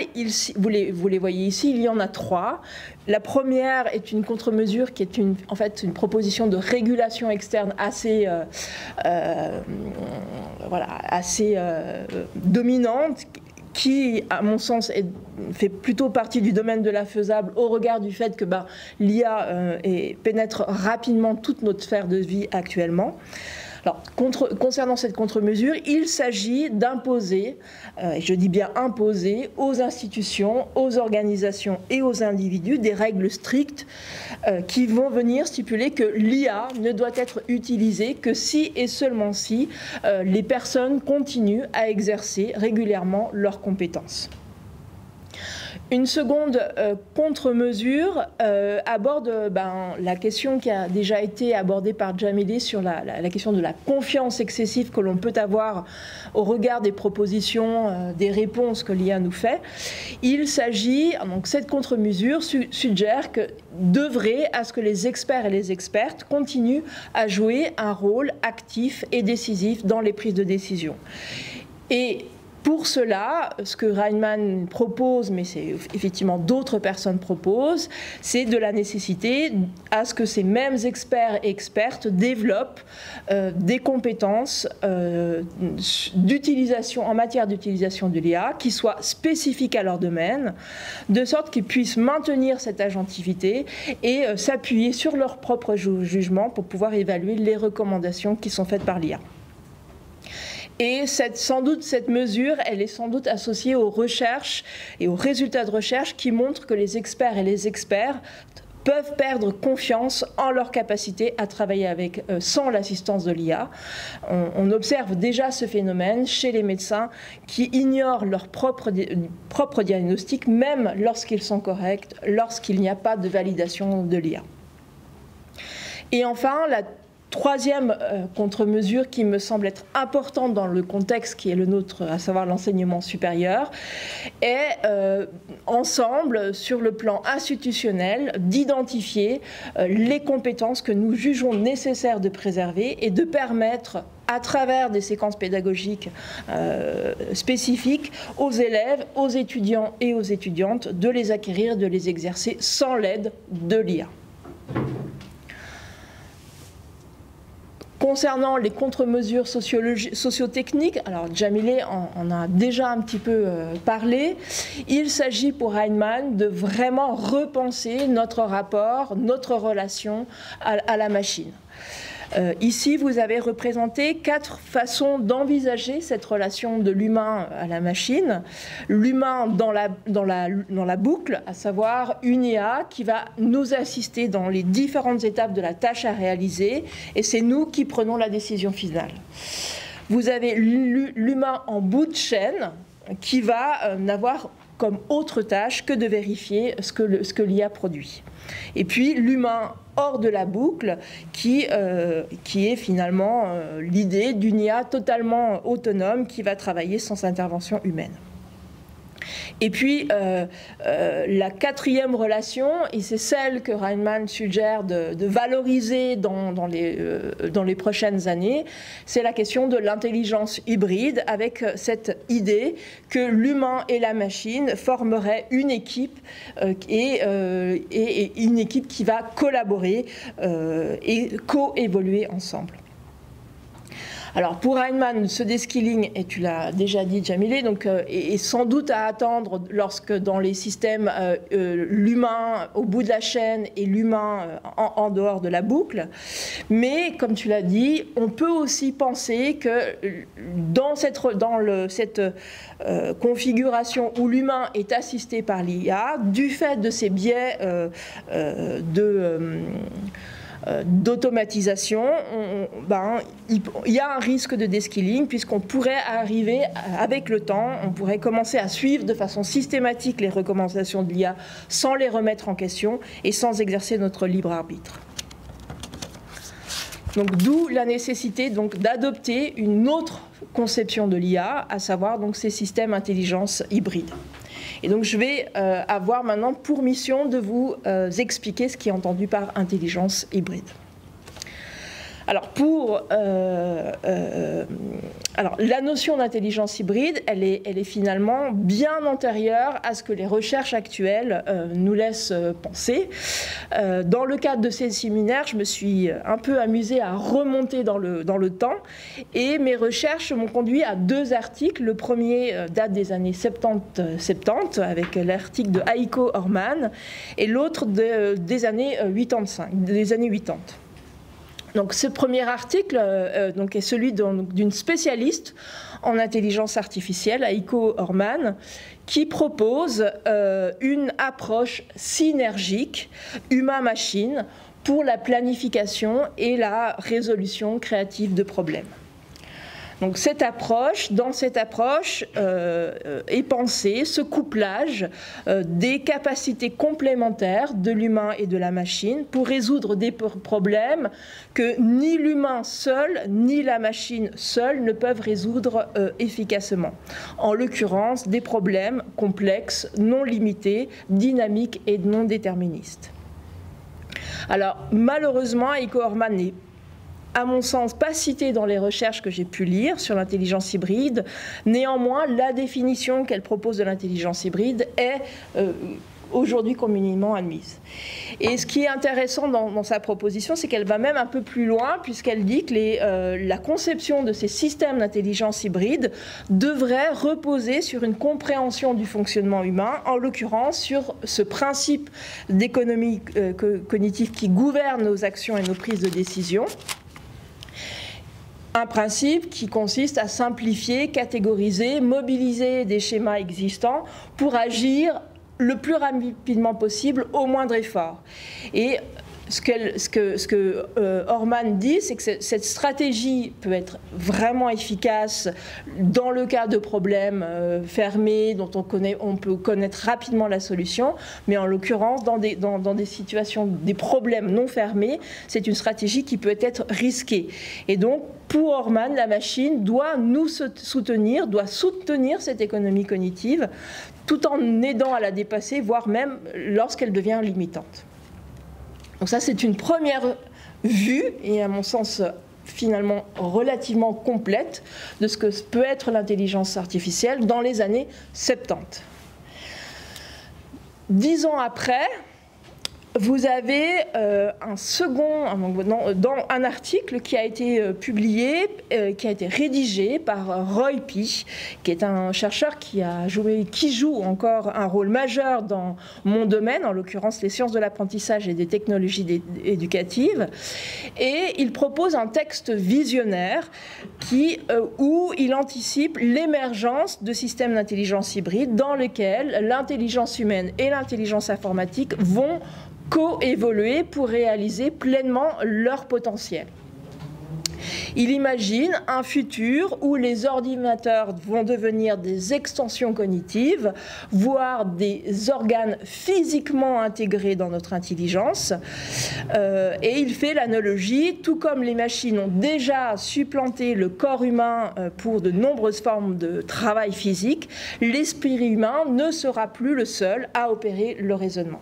vous les voyez ici, il y en a trois. La première est une contre-mesure qui est en fait une proposition de régulation externe assez dominante, qui, à mon sens, fait plutôt partie du domaine de l'infaisable au regard du fait que l'IA pénètre rapidement toute notre sphère de vie actuellement. Alors, concernant cette contre-mesure, il s'agit d'imposer, et je dis bien imposer, aux institutions, aux organisations et aux individus des règles strictes qui vont venir stipuler que l'IA ne doit être utilisée que si et seulement si les personnes continuent à exercer régulièrement leurs compétences. Une seconde contre-mesure aborde la question qui a déjà été abordée par Djamilé sur la question de la confiance excessive que l'on peut avoir au regard des propositions, des réponses que l'IA nous fait. Il s'agit, donc cette contre-mesure suggère que d'œuvrer à ce que les experts et les expertes continuent à jouer un rôle actif et décisif dans les prises de décision. Et pour cela, ce que Reinemann propose, mais c'est effectivement d'autres personnes proposent, c'est de la nécessité à ce que ces mêmes experts et expertes développent des compétences d'utilisation, en matière d'utilisation de l'IA qui soient spécifiques à leur domaine, de sorte qu'ils puissent maintenir cette agentivité et s'appuyer sur leur propre jugement pour pouvoir évaluer les recommandations qui sont faites par l'IA. Et sans doute cette mesure, elle est sans doute associée aux recherches et aux résultats de recherche qui montrent que les experts et les experts peuvent perdre confiance en leur capacité à travailler sans l'assistance de l'IA. On observe déjà ce phénomène chez les médecins qui ignorent leur propre diagnostic, même lorsqu'ils sont corrects, lorsqu'il n'y a pas de validation de l'IA. Et enfin, la troisième contre-mesure qui me semble être importante dans le contexte qui est le nôtre, à savoir l'enseignement supérieur, est ensemble, sur le plan institutionnel, d'identifier les compétences que nous jugeons nécessaires de préserver et de permettre, à travers des séquences pédagogiques spécifiques, aux élèves, aux étudiants et aux étudiantes de les acquérir, de les exercer sans l'aide de l'IA. Concernant les contre-mesures sociotechniques, alors Djamilé en a déjà un petit peu parlé, il s'agit pour Reinemann de vraiment repenser notre rapport, notre relation à la machine. Ici, vous avez représenté 4 façons d'envisager cette relation de l'humain à la machine. L'humain dans la boucle, à savoir une IA qui va nous assister dans les différentes étapes de la tâche à réaliser, et c'est nous qui prenons la décision finale. Vous avez l'humain en bout de chaîne qui va n'avoir comme autre tâche que de vérifier ce que l'IA produit. Et puis l'humain hors de la boucle qui est finalement l'idée d'une IA totalement autonome qui va travailler sans intervention humaine. Et puis, la quatrième relation, et c'est celle que Reinemann suggère de valoriser dans les prochaines années, c'est la question de l'intelligence hybride, avec cette idée que l'humain et la machine formeraient une équipe, et une équipe qui va collaborer et co-évoluer ensemble. Alors pour Reinemann, ce deskilling, et tu l'as déjà dit Djamilé, donc est sans doute à attendre lorsque dans les systèmes l'humain au bout de la chaîne et l'humain en dehors de la boucle. Mais comme tu l'as dit, on peut aussi penser que dans cette configuration où l'humain est assisté par l'IA, du fait de ces biais d'automatisation, il y a un risque de deskilling puisqu'on pourrait arriver, avec le temps, on pourrait commencer à suivre de façon systématique les recommandations de l'IA sans les remettre en question et sans exercer notre libre arbitre. Donc d'où la nécessité d'adopter une autre conception de l'IA, à savoir donc ces systèmes intelligence hybride. Et donc je vais avoir maintenant pour mission de vous expliquer ce qui est entendu par intelligence hybride. Alors, la notion d'intelligence hybride, elle est finalement bien antérieure à ce que les recherches actuelles nous laissent penser. Dans le cadre de ces séminaires, je me suis un peu amusée à remonter dans le temps, et mes recherches m'ont conduit à 2 articles. Le premier date des années 70 avec l'article de Heiko Orman, et l'autre des années 80. Donc, ce premier article est celui d'une spécialiste en intelligence artificielle, Heiko Orman, qui propose une approche synergique humain-machine pour la planification et la résolution créative de problèmes. Donc dans cette approche est pensé ce couplage des capacités complémentaires de l'humain et de la machine pour résoudre des problèmes que ni l'humain seul ni la machine seule ne peuvent résoudre efficacement. En l'occurrence, des problèmes complexes, non limités, dynamiques et non déterministes. Alors, malheureusement, Heiko Hormann n'est, à mon sens, pas cité dans les recherches que j'ai pu lire sur l'intelligence hybride. Néanmoins, la définition qu'elle propose de l'intelligence hybride est aujourd'hui communément admise. Et ce qui est intéressant dans sa proposition, c'est qu'elle va même un peu plus loin, puisqu'elle dit que la conception de ces systèmes d'intelligence hybride devrait reposer sur une compréhension du fonctionnement humain, en l'occurrence sur ce principe d'économie cognitive qui gouverne nos actions et nos prises de décision. Un principe qui consiste à simplifier, catégoriser, mobiliser des schémas existants pour agir le plus rapidement possible au moindre effort. Et ce que Hormann dit, c'est que cette stratégie peut être vraiment efficace dans le cas de problèmes fermés dont on peut connaître rapidement la solution, mais en l'occurrence, dans des situations, des problèmes non fermés, c'est une stratégie qui peut être risquée. Et donc, pour Hormann, la machine doit nous soutenir, doit soutenir cette économie cognitive, tout en aidant à la dépasser, voire même lorsqu'elle devient limitante. Donc ça, c'est une première vue, et à mon sens finalement relativement complète, de ce que peut être l'intelligence artificielle dans les années 70. 10 ans après, vous avez un article qui a été publié, qui a été rédigé par Roy Pea, qui est un chercheur qui joue encore un rôle majeur dans mon domaine, en l'occurrence les sciences de l'apprentissage et des technologies éducatives. Et il propose un texte visionnaire où il anticipe l'émergence de systèmes d'intelligence hybride dans lesquels l'intelligence humaine et l'intelligence informatique vont coévoluer pour réaliser pleinement leur potentiel. Il imagine un futur où les ordinateurs vont devenir des extensions cognitives, voire des organes physiquement intégrés dans notre intelligence. Et il fait l'analogie, tout comme les machines ont déjà supplanté le corps humain pour de nombreuses formes de travail physique, l'esprit humain ne sera plus le seul à opérer le raisonnement.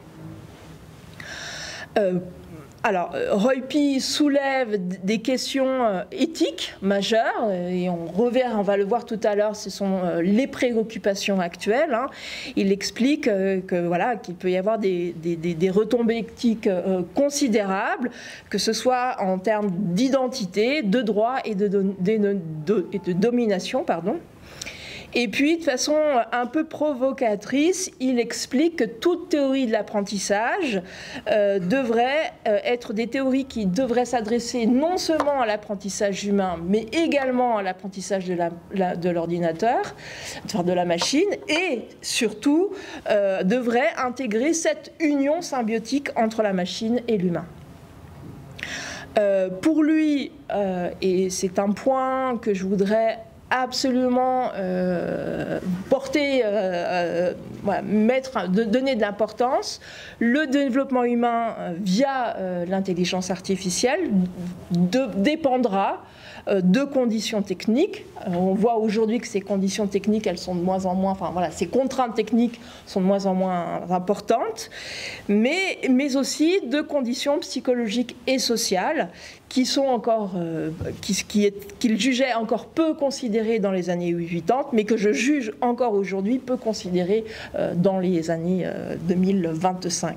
Alors, Roy Pea soulève des questions éthiques majeures, et on va le voir tout à l'heure, ce sont les préoccupations actuelles. Hein. Il explique qu'il peut y avoir des retombées éthiques considérables, que ce soit en termes d'identité, de droit et de domination, pardon. Et puis, de façon un peu provocatrice, il explique que toute théorie de l'apprentissage devrait être des théories qui devraient s'adresser non seulement à l'apprentissage humain, mais également à l'apprentissage de l'ordinateur, de la machine, et surtout devraient intégrer cette union symbiotique entre la machine et l'humain. Pour lui, et c'est un point que je voudrais absolument donner de l'importance, le développement humain via l'intelligence artificielle dépendra de conditions techniques. On voit aujourd'hui que ces conditions techniques, elles sont de moins en moins, ces contraintes techniques sont de moins en moins importantes, mais aussi de conditions psychologiques et sociales qui sont encore, qu'il jugeait encore peu considérées dans les années 80, mais que je juge encore aujourd'hui peu considérées dans les années 2025.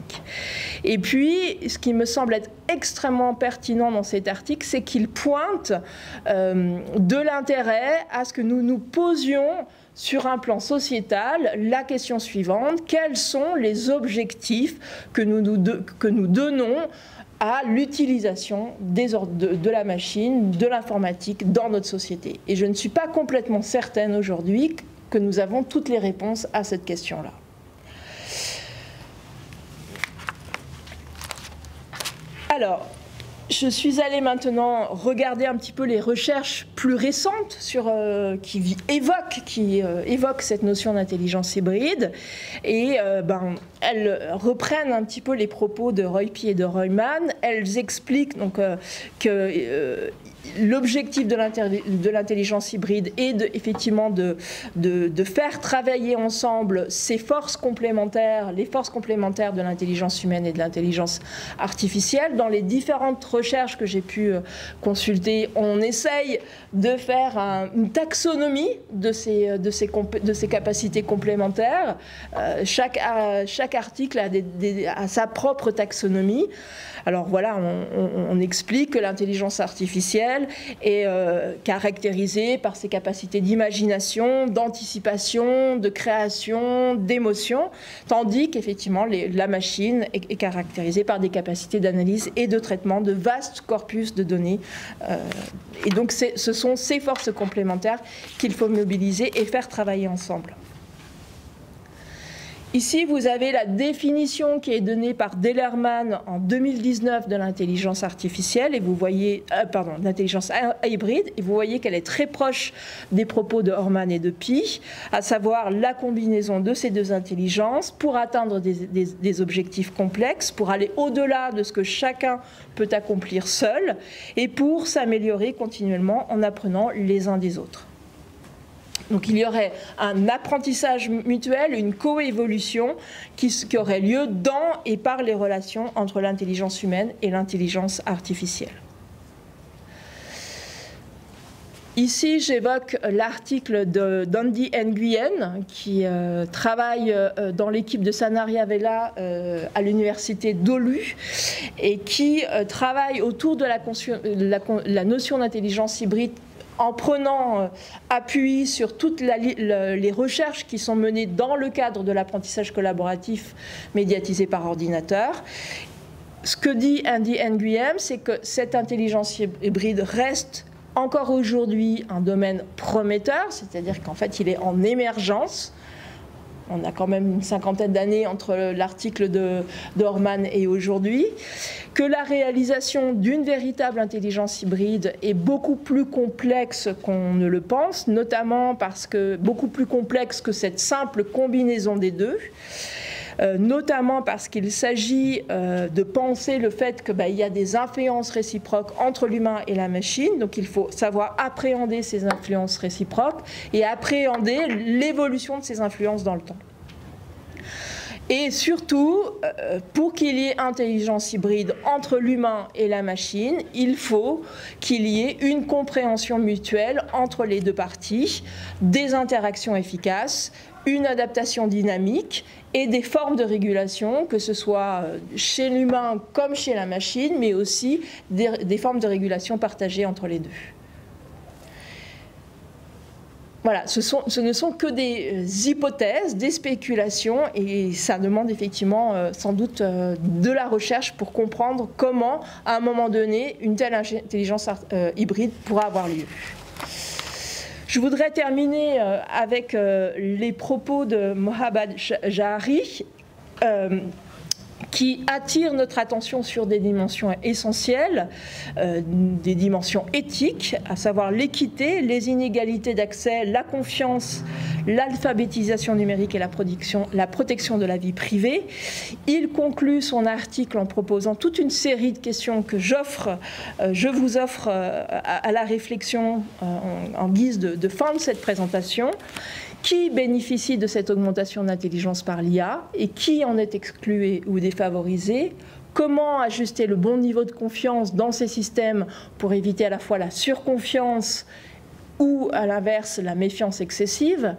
Et puis, ce qui me semble être extrêmement pertinent dans cet article, c'est qu'il pointe de l'intérêt à ce que nous nous posions sur un plan sociétal la question suivante: quels sont les objectifs que nous donnons à l'utilisation de la machine, de l'informatique dans notre société? Et je ne suis pas complètement certaine aujourd'hui que nous avons toutes les réponses à cette question-là. Alors, Je suis allée maintenant regarder un petit peu les recherches plus récentes qui évoquent cette notion d'intelligence hybride. Et elles reprennent un petit peu les propos de Roy P. et de Royman. Elles expliquent donc, que l'objectif de l'intelligence hybride est effectivement de faire travailler ensemble ces forces complémentaires, les forces complémentaires de l'intelligence humaine et de l'intelligence artificielle. Dans les différentes recherches que j'ai pu consulter, on essaye de faire une taxonomie de ces capacités complémentaires. Chaque article a sa propre taxonomie. Alors voilà, on explique que l'intelligence artificielle est caractérisée par ses capacités d'imagination, d'anticipation, de création, d'émotion, tandis qu'effectivement la machine est caractérisée par des capacités d'analyse et de traitement de vastes corpus de données. Et donc ce sont ces forces complémentaires qu'il faut mobiliser et faire travailler ensemble. Ici, vous avez la définition qui est donnée par Dellerman en 2019 de l'intelligence artificielle, et vous voyez, l'intelligence hybride, et vous voyez qu'elle est très proche des propos de Horman et de Pi, à savoir la combinaison de ces deux intelligences pour atteindre des objectifs complexes, pour aller au-delà de ce que chacun peut accomplir seul, et pour s'améliorer continuellement en apprenant les uns des autres. Donc il y aurait un apprentissage mutuel, une coévolution qui aurait lieu dans et par les relations entre l'intelligence humaine et l'intelligence artificielle. Ici, j'évoque l'article d'Andy Nguyen, qui travaille dans l'équipe de Sanaria Vela à l'université d'Oulu et qui travaille autour de la notion d'intelligence hybride en prenant appui sur toutes les recherches qui sont menées dans le cadre de l'apprentissage collaboratif médiatisé par ordinateur. Ce que dit Andy Nguyen, c'est que cette intelligence hybride reste encore aujourd'hui un domaine prometteur, c'est-à-dire qu'en fait il est en émergence. On a quand même une cinquantaine d'années entre l'article de Horman et aujourd'hui, que la réalisation d'une véritable intelligence hybride est beaucoup plus complexe qu'on ne le pense, notamment parce que beaucoup plus complexe que cette simple combinaison des deux. Notamment parce qu'il s'agit de penser le fait qu'il y a des influences réciproques entre l'humain et la machine. Donc il faut savoir appréhender ces influences réciproques et appréhender l'évolution de ces influences dans le temps. Et surtout, pour qu'il y ait intelligence hybride entre l'humain et la machine, il faut qu'il y ait une compréhension mutuelle entre les deux parties, des interactions efficaces, une adaptation dynamique et des formes de régulation, que ce soit chez l'humain comme chez la machine, mais aussi des formes de régulation partagées entre les deux. Voilà, ce ne sont que des hypothèses, des spéculations, et ça demande effectivement sans doute de la recherche pour comprendre comment, à un moment donné, une telle intelligence hybride pourra avoir lieu. Je voudrais terminer avec les propos de Mohammad Jahari, qui attire notre attention sur des dimensions essentielles, des dimensions éthiques, à savoir l'équité, les inégalités d'accès, la confiance, l'alphabétisation numérique et la protection de la vie privée. Il conclut son article en proposant toute une série de questions que je vous offre à la réflexion en guise de fin de cette présentation. Qui bénéficie de cette augmentation d'intelligence par l'IA et qui en est exclu ou défavorisé? Comment ajuster le bon niveau de confiance dans ces systèmes pour éviter à la fois la surconfiance ou, à l'inverse, la méfiance excessive?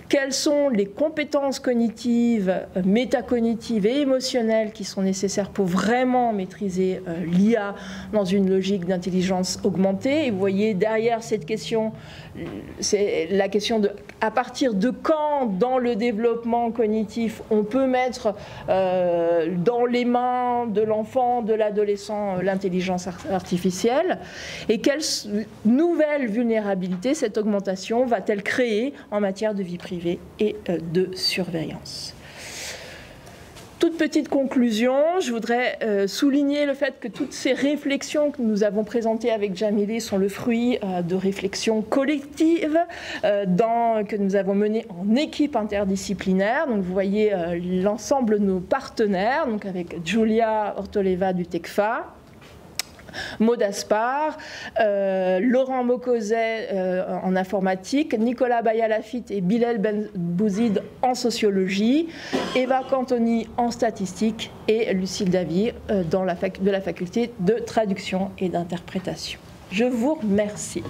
Quelles sont les compétences cognitives, métacognitives et émotionnelles qui sont nécessaires pour vraiment maîtriser l'IA dans une logique d'intelligence augmentée? Et vous voyez derrière cette question, c'est la question de à partir de quand, dans le développement cognitif, on peut mettre dans les mains de l'enfant, de l'adolescent, l'intelligence artificielle, et quelles nouvelles vulnérabilités cette augmentation va-t-elle créer en matière de vie privée et de surveillance. toute petite conclusion, je voudrais souligner le fait que toutes ces réflexions que nous avons présentées avec Djamilé sont le fruit de réflexions collectives que nous avons menées en équipe interdisciplinaire. Donc vous voyez l'ensemble de nos partenaires, donc avec Julia Ortoleva du TECFA, Maud Aspar, Laurent Mokozet en informatique, Nicolas Bayalafit et Bilal Benbouzid en sociologie, Eva Cantoni en statistique et Lucille Davy de la faculté de traduction et d'interprétation. Je vous remercie.